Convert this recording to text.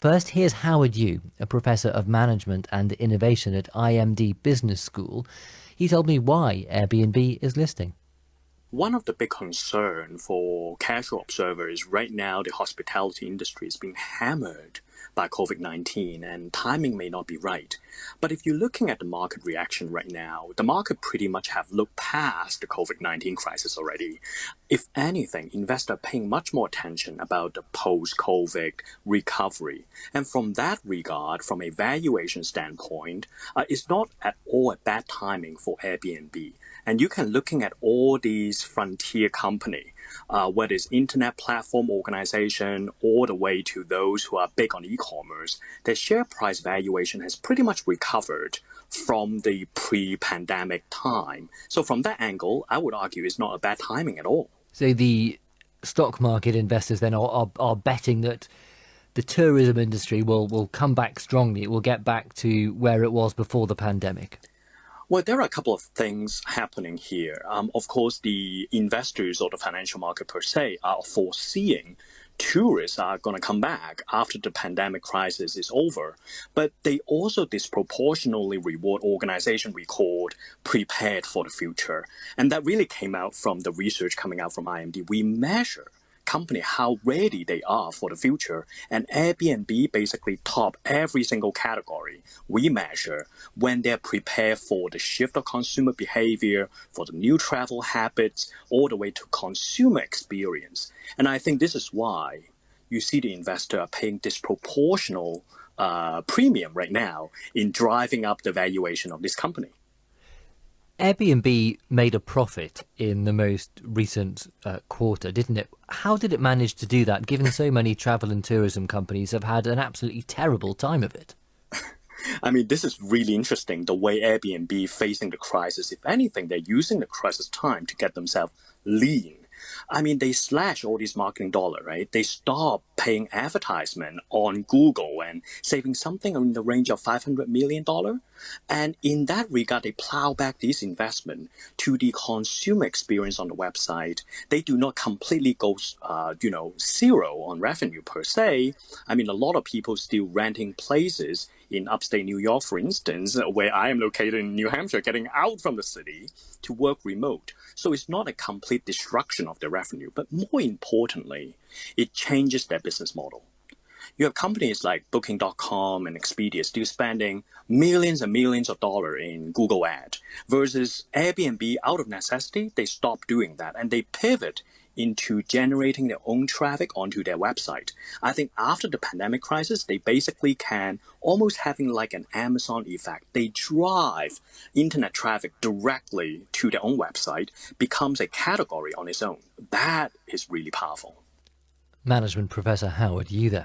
First, here's Howard Yu, a professor of management and innovation at IMD Business School. He told me why Airbnb is listing. One of the big concerns for casual observers right now, the hospitality industry is being hammered by COVID-19 and timing may not be right. But if you're looking at the market reaction right now, the market pretty much have looked past the COVID-19 crisis already. If anything, investors are paying much more attention about the post-COVID recovery. And from that regard, from a valuation standpoint, it's not at all a bad timing for Airbnb. And you can looking at all these frontier company, whether it's internet platform organization, all the way to those who are big on e-commerce, their share price valuation has pretty much recovered from the pre-pandemic time. So from that angle, I would argue it's not a bad timing at all. So the stock market investors then are betting that the tourism industry will come back strongly. It will get back to where it was before the pandemic. Well, there are a couple of things happening here. Of course, the investors or the financial market per se are foreseeing tourists are going to come back after the pandemic crisis is over. But they also disproportionately reward organizations we called prepared for the future. And that really came out from the research coming out from IMD. We measure company how ready they are for the future, and Airbnb basically top every single category we measure when they're prepared for the shift of consumer behavior, for the new travel habits, all the way to consumer experience. And I think this is why you see the investor are paying disproportional premium right now in driving up the valuation of this company. Airbnb made a profit in the most recent quarter, didn't it? How did it manage to do that, given so many travel and tourism companies have had an absolutely terrible time of it? I mean, this is really interesting, the way Airbnb facing the crisis. If anything, they're using the crisis time to get themselves lean. I mean, they slash all these marketing dollar, right? They stop paying advertisement on Google and saving something in the range of $500 million. And in that regard, they plow back this investment to the consumer experience on the website. They do not completely go, zero on revenue per se. I mean, a lot of people still renting places in upstate New York, for instance, where I am located in New Hampshire, getting out from the city to work remote. So it's not a complete destruction of their revenue, but more importantly, it changes their business model. You have companies like Booking.com and Expedia still spending millions and millions of dollars in Google Ad versus Airbnb, out of necessity, they stop doing that and they pivot into generating their own traffic onto their website. I think after the pandemic crisis, they basically can almost having like an Amazon effect. They drive internet traffic directly to their own website, becomes a category on its own. That is really powerful. Management Professor Howard Yu there.